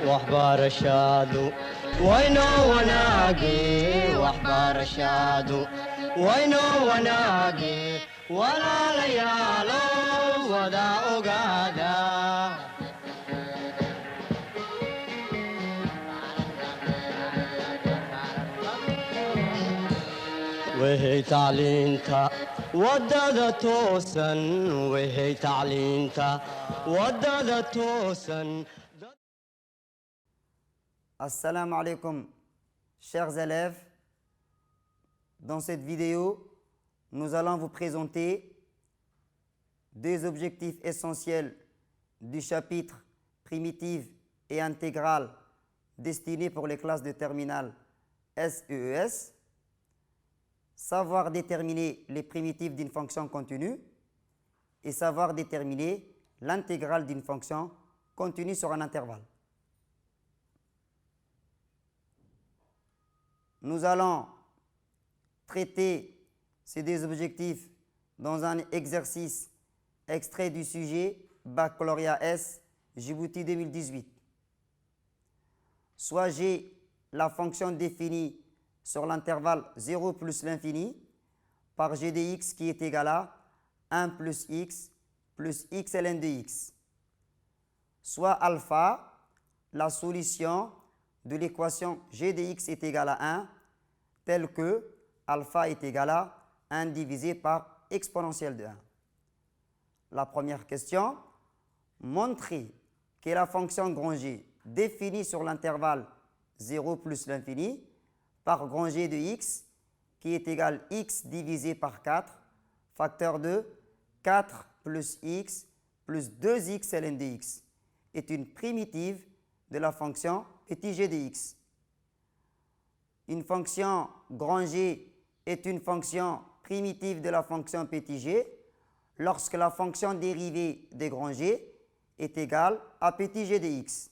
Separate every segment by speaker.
Speaker 1: waxbarashadu waynoo wanaage waxbarashadu waynoo wanaage walaalayaalo wada ogaada وهي تعلينتا ودادا توسن وهي تعلينتا ودادا توسن.
Speaker 2: Assalamu alaikum, chers élèves. Dans cette vidéo, nous allons vous présenter deux objectifs essentiels du chapitre primitive et intégrale destiné pour les classes de terminale SEES. Savoir déterminer les primitives d'une fonction continue et savoir déterminer l'intégrale d'une fonction continue sur un intervalle. Nous allons traiter ces deux objectifs dans un exercice extrait du sujet Baccalauréat S Djibouti 2018. Soit j'ai la fonction définie sur l'intervalle 0 plus l'infini par g de x qui est égal à 1 plus x ln de x. Soit alpha, la solution de l'équation g de x est égal à 1, telle que alpha est égal à 1 divisé par exponentielle de 1. La première question, montrer que la fonction grand G définie sur l'intervalle 0 plus l'infini par grand G de x qui est égal à x divisé par 4, facteur de 4 plus x plus 2x ln de x est une primitive de la fonction petit g de x. Une fonction grand G est une fonction primitive de la fonction petit g lorsque la fonction dérivée de grand G est égale à petit g de x.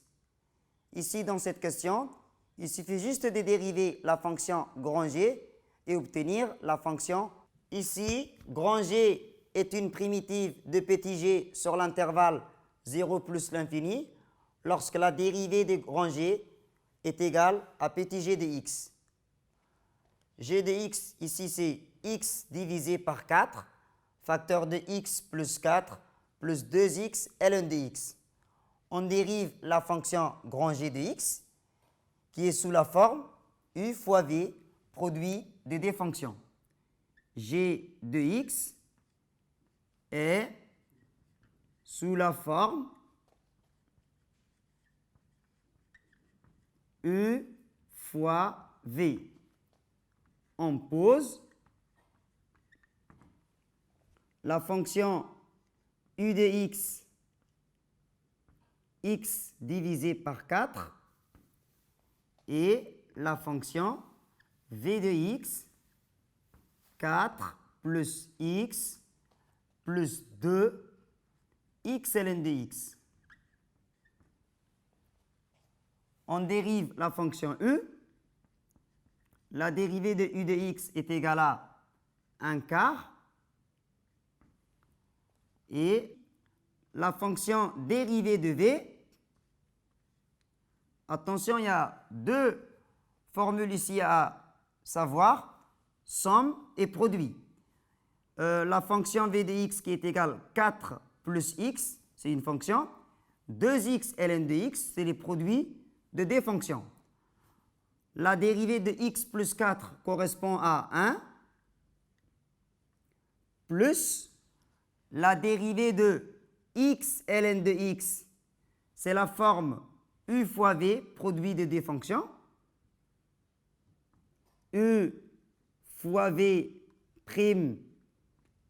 Speaker 2: Ici, dans cette question, il suffit juste de dériver la fonction grand G et obtenir la fonction. Ici, grand G est une primitive de petit g sur l'intervalle 0 plus l'infini lorsque la dérivée de grand G est égale à petit g de x. G de x, ici c'est x divisé par 4, facteur de x plus 4 plus 2x ln de x. On dérive la fonction grand G de x qui est sous la forme u fois v produit de deux fonctions. G de x est sous la forme u fois v. On pose la fonction u de x, x divisé par 4, et la fonction v de x, 4 plus x plus 2 x ln de x. On dérive la fonction u. La dérivée de u de x est égale à 1 quart. Et la fonction dérivée de v, attention, il y a deux formules ici à savoir, somme et produit. La fonction v de x qui est égale 4 plus x, c'est une fonction. 2x ln de x, c'est les produits de deux fonctions. La dérivée de x plus 4 correspond à 1, plus la dérivée de x ln de x, c'est la forme u fois v, produit de deux fonctions. U fois v prime,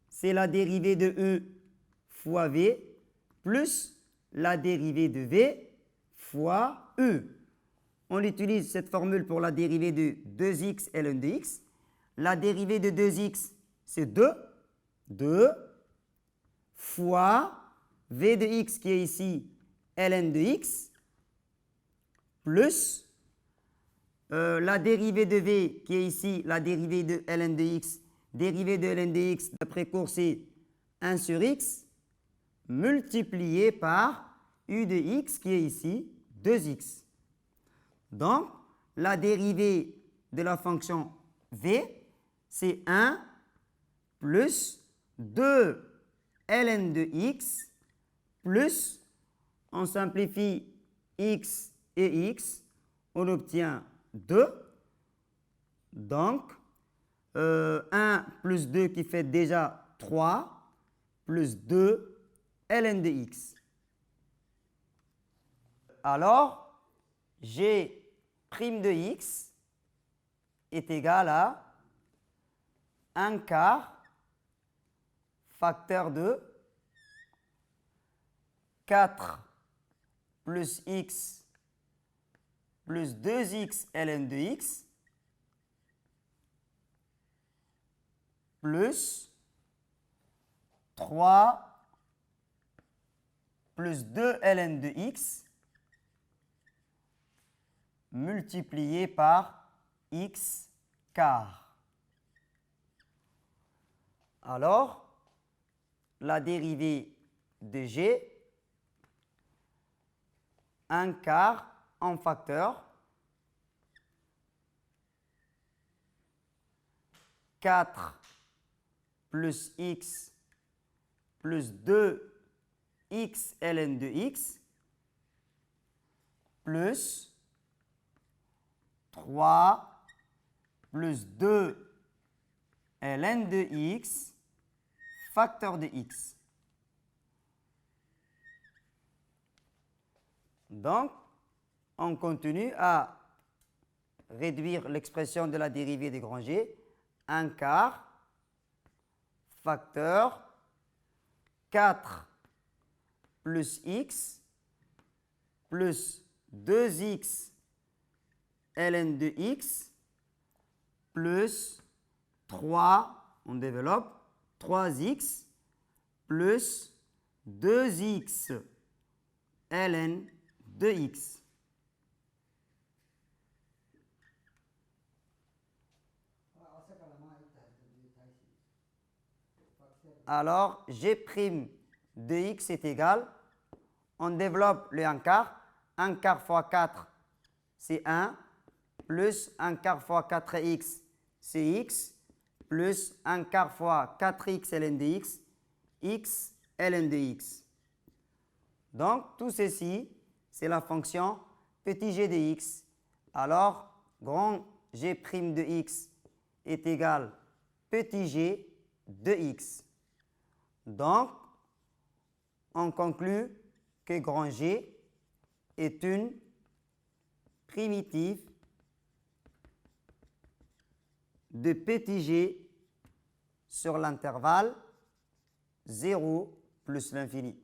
Speaker 2: c'est la dérivée de u fois v, plus la dérivée de v fois u. On utilise cette formule pour la dérivée de 2x ln de x. La dérivée de 2x, c'est 2. 2 fois v de x qui est ici ln de x, plus la dérivée de v qui est ici la dérivée de ln de x. Dérivée de ln de x, d'après cours, c'est 1 sur x, multiplié par u de x qui est ici 2x. Donc, la dérivée de la fonction v, c'est 1 plus 2 ln de x plus, on simplifie x et x, on obtient 2. Donc, 1 plus 2 qui fait déjà 3, plus 2 ln de x. Alors, g' de x est égal à 1 quart facteur de 4 plus x plus 2x ln de x plus 3 plus 2 ln de x multiplié par x quart. Alors, la dérivée de g, 1 quart en facteur, 4 plus x plus 2x ln de x plus 3 plus 2 ln de x facteur de x. Donc, on continue à réduire l'expression de la dérivée de grand G. 1 quart facteur 4 plus x plus 2x ln de x plus 3, on développe, 3x plus 2x ln de x. Alors, g' de x est égal, on développe le 1 quart. 1 quart fois 4, c'est 1, plus 1 quart fois 4x, c'est x, plus 1 quart fois 4x ln de x ln de x. Donc, tout ceci, c'est la fonction petit g de x. Alors, grand g' de x est égal petit g de x. Donc, on conclut que grand G est une primitive de petit g sur l'intervalle 0 plus l'infini.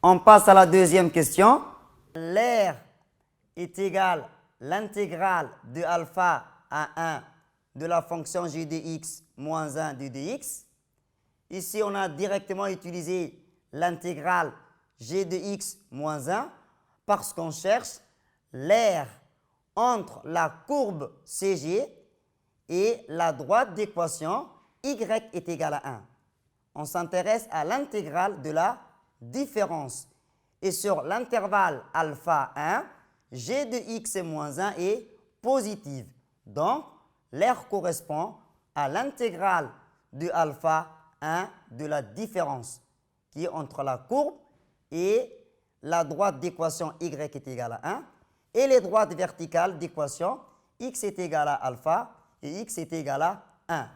Speaker 2: On passe à la deuxième question. L'air est égal à l'intégrale de alpha à 1 de la fonction g de x moins 1 de dx. Ici, on a directement utilisé l'intégrale g de x moins 1 parce qu'on cherche l'air entre la courbe CG et la droite d'équation y est égal à 1. On s'intéresse à l'intégrale de la différence. Et sur l'intervalle alpha 1, g de x moins 1 est positive. Donc, l'air correspond à l'intégrale de alpha 1 de la différence qui est entre la courbe et la droite d'équation y est égale à 1 et les droites verticales d'équation x est égal à alpha et x est égal à 1.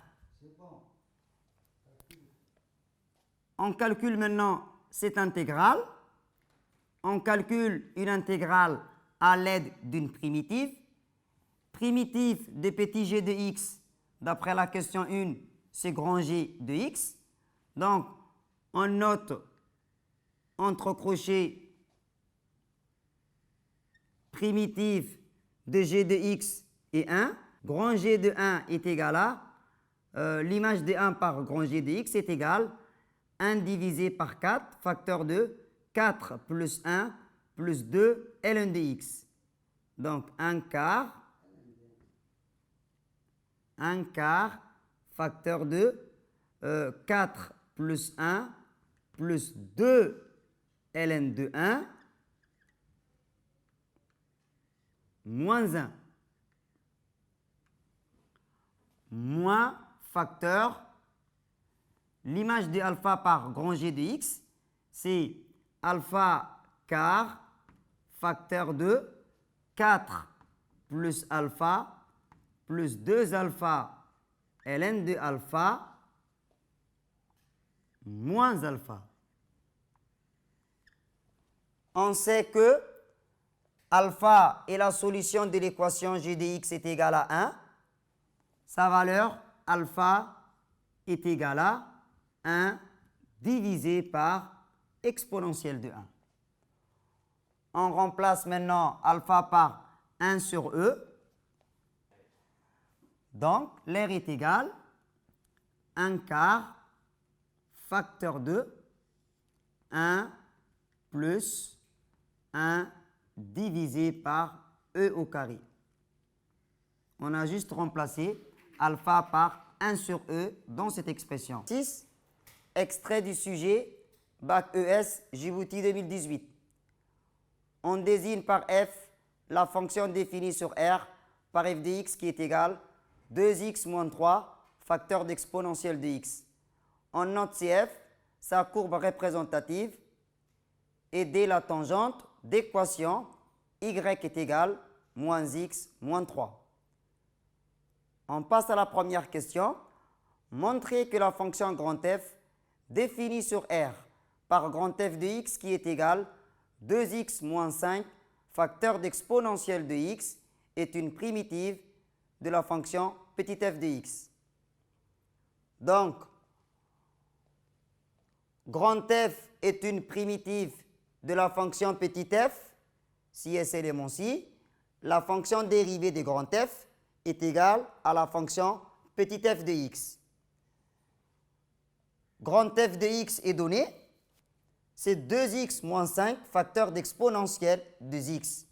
Speaker 2: On calcule maintenant cette intégrale. On calcule une intégrale à l'aide d'une primitive. Primitive de petit g de x, d'après la question 1, c'est grand G de x. Donc, on note entre crochets primitive de g de x et 1. Grand G de 1 est égal à, l'image de 1 par grand G de x est égal à 1 divisé par 4, facteur de 4 plus 1 plus 2 ln de x. Donc, 1 quart facteur de 4 plus 1 plus 2 ln de 1 moins 1. Moins facteur, l'image de alpha par grand G de x, c'est alpha quart facteur de 4 plus alpha plus 2 alpha ln de alpha moins alpha. On sait que alpha est la solution de l'équation g de x est égal à 1. Sa valeur alpha est égal à 1 divisé par exponentielle de 1. On remplace maintenant alpha par 1 sur e. Donc, l'air est égal à 1 quart facteur de 1 plus 1 divisé par e au carré. On a juste remplacé alpha par 1 sur e dans cette expression. 6. Extrait du sujet Bac ES Djibouti 2018. On désigne par f la fonction définie sur R par f de x qui est égale 2x moins 3 facteur d'exponentielle de x. On note CF sa courbe représentative et D la tangente d'équation y est égale moins x moins 3. On passe à la première question. Montrer que la fonction grand F définie sur R par grand F de x qui est égal 2x moins 5 facteur d'exponentielle de x est une primitive de la fonction petit f de x. Donc, grand F est une primitive de la fonction petit f si S élément-ci. La fonction dérivée de grand F est égale à la fonction petit f de x. Grand f de x est donné, c'est 2x moins 5 facteur d'exponentielle de x.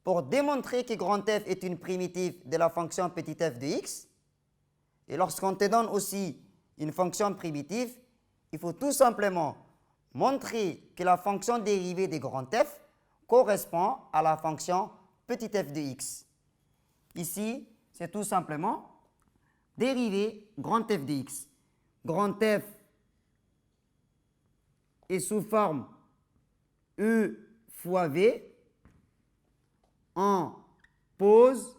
Speaker 2: Pour démontrer que grand f est une primitive de la fonction petit f de x, et lorsqu'on te donne aussi une fonction primitive, il faut tout simplement montrer que la fonction dérivée de grand f correspond à la fonction petit f de x. Ici, c'est tout simplement dérivée grand f de x. Grand f est sous forme u fois v. On pose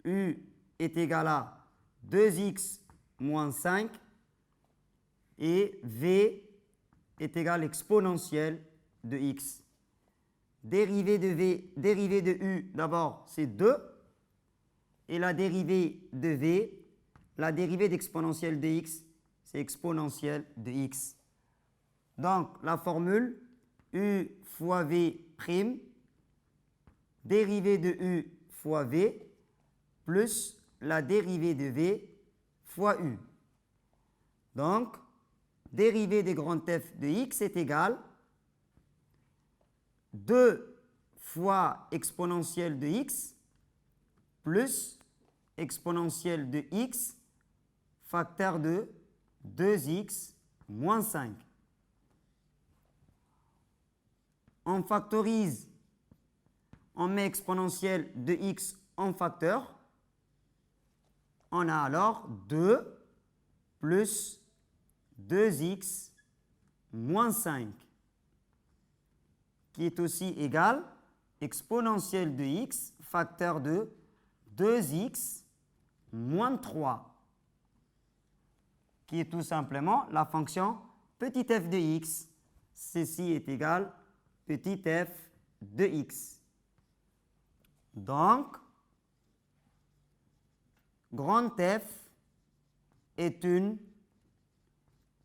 Speaker 2: u est égal à 2x moins 5 et v est égal à l'exponentielle de x. Dérivée de v, dérivée de u, d'abord c'est 2. Et la dérivée de v, la dérivée d'exponentielle de x, c'est exponentielle de x. Donc la formule u fois v prime, dérivée de u fois v, plus la dérivée de v fois u. Donc, dérivée de grand f de x est égale 2 fois exponentielle de x plus exponentielle de x facteur de 2x moins 5. On factorise, on met exponentielle de x en facteur. On a alors 2 plus 2x moins 5 qui est aussi égal exponentielle de x facteur de 2x moins 3 qui est tout simplement la fonction petit f de x. Ceci est égal petit f de x. Donc, grand F est une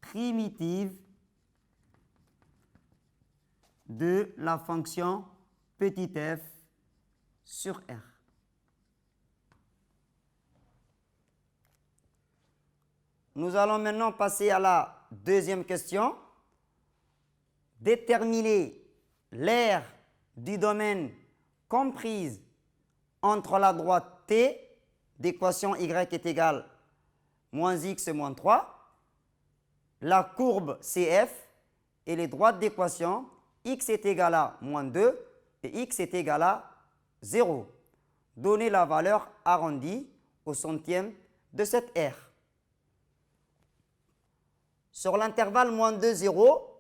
Speaker 2: primitive de la fonction petit f sur R. Nous allons maintenant passer à la deuxième question. Déterminer l'aire du domaine comprise entre la droite T d'équation y est égale moins x moins 3, la courbe CF et les droites d'équation x est égal à moins 2 et x est égal à 0. Donnez la valeur arrondie au centième de cette R. Sur l'intervalle moins 2, 0,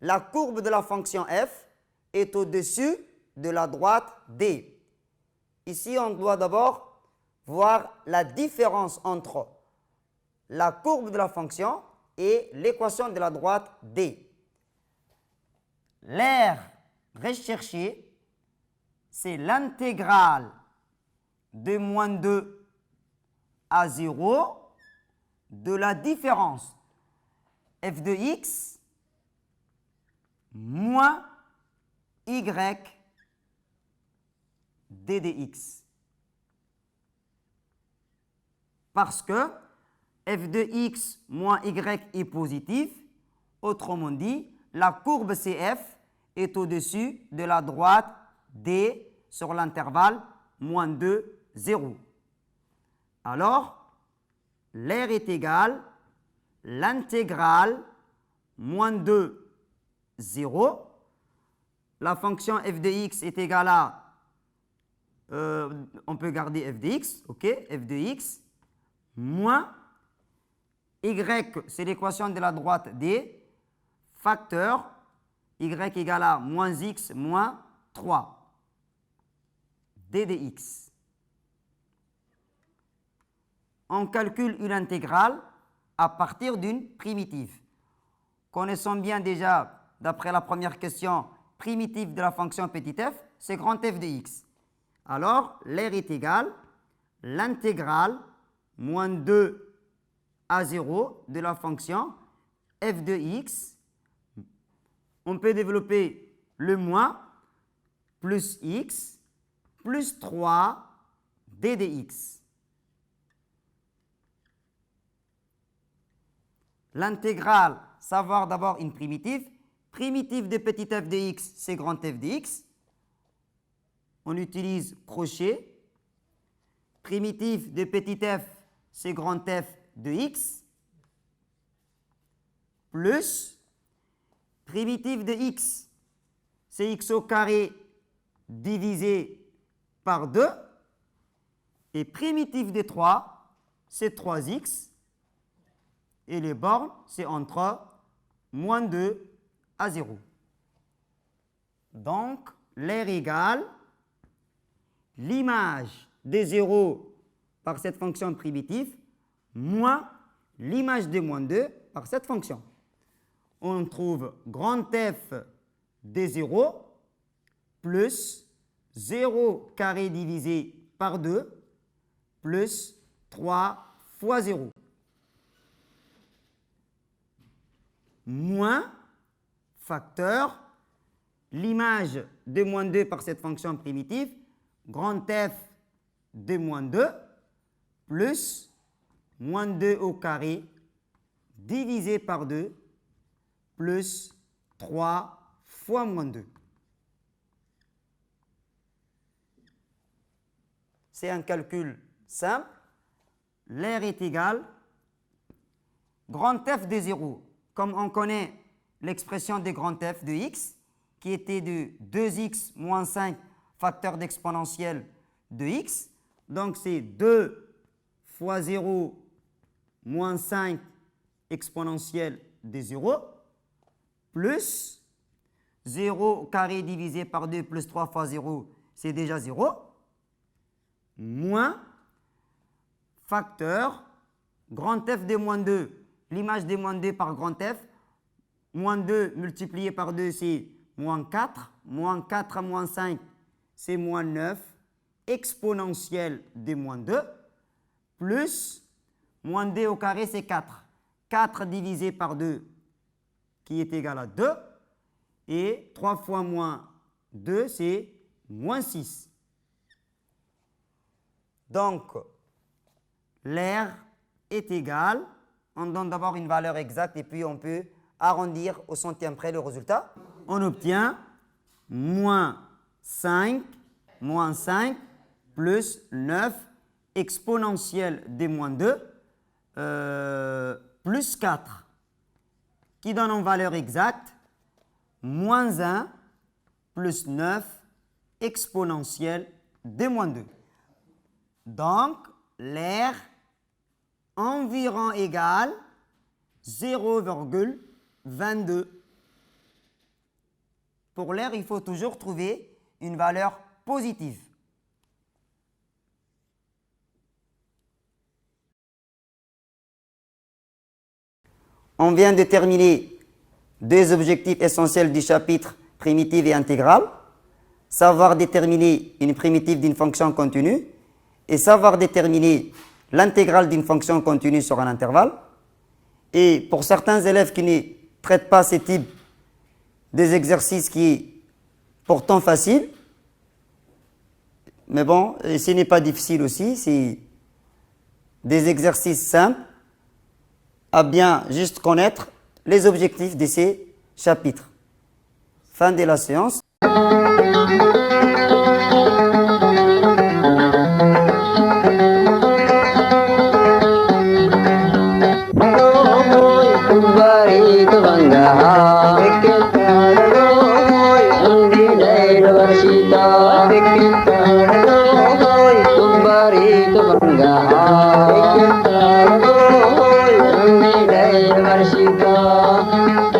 Speaker 2: la courbe de la fonction f est au-dessus de la droite D. Ici, on doit d'abord voir la différence entre la courbe de la fonction et l'équation de la droite D. L'aire recherchée, c'est l'intégrale de moins 2 à 0 de la différence f de x moins y d de x. Parce que f de x moins y est positif, autrement dit, la courbe CF est au-dessus de la droite D sur l'intervalle moins 2, 0. Alors, l'aire est égale l'intégrale moins 2, 0. La fonction f de x est égale à, on peut garder f de x, ok, f de x, moins y, c'est l'équation de la droite D, facteur y égale à moins x moins 3, d de x. On calcule une intégrale à partir d'une primitive. Connaissons bien déjà, d'après la première question, primitive de la fonction petit f, c'est grand f de x. Alors, l'aire est égale l'intégrale moins 2 à 0 de la fonction f de x. On peut développer le moins plus x plus 3 d de x. L'intégrale, savoir d'abord une primitive. Primitive de petit f de x, c'est grand f de x. On utilise crochet. Primitive de petit f, c'est grand f de x. Plus primitive de x, c'est x au carré divisé par 2. Et primitive de 3, c'est 3x. Et les bornes, c'est entre moins 2 à 0. Donc, l'aire égale l'image des 0 par cette fonction primitive moins l'image des moins 2 par cette fonction. On trouve grand F des 0 plus 0 carré divisé par 2 plus 3 fois 0. Moins facteur l'image de moins 2 par cette fonction primitive, grand F de moins 2 plus moins 2 au carré divisé par 2 plus 3 fois moins 2. C'est un calcul simple. L'aire est égale grand F de 0. Comme on connaît l'expression de grand F de x, qui était de 2x moins 5 facteur d'exponentielle de x. Donc, c'est 2 fois 0 moins 5 exponentielle de 0 plus 0 carré divisé par 2 plus 3 fois 0, c'est déjà 0, moins facteur grand F de moins 2. L'image de moins 2 par grand F, moins 2 multiplié par 2, c'est moins 4. Moins 4 à moins 5, c'est moins 9. Exponentielle de moins 2, plus moins 2 au carré, c'est 4. 4 divisé par 2, qui est égal à 2. Et 3 fois moins 2, c'est moins 6. Donc, l'aire est égale. On donne d'abord une valeur exacte et puis on peut arrondir au centième près le résultat. On obtient moins 5 plus 9 exponentielle de moins 2 plus 4 qui donne en valeur exacte moins 1 plus 9 exponentielle 2 moins 2. Donc, l'air environ égale 0,22. Pour l'air, il faut toujours trouver une valeur positive. On vient de terminer 2 objectifs essentiels du chapitre primitive et intégrale. Savoir déterminer une primitive d'une fonction continue et savoir déterminer l'intégrale d'une fonction continue sur un intervalle. Et pour certains élèves qui ne traitent pas ce type des exercices qui est pourtant facile, mais bon, ce n'est pas difficile aussi, c'est des exercices simples à bien juste connaître les objectifs de ces chapitres. Fin de la séance.
Speaker 3: Universidad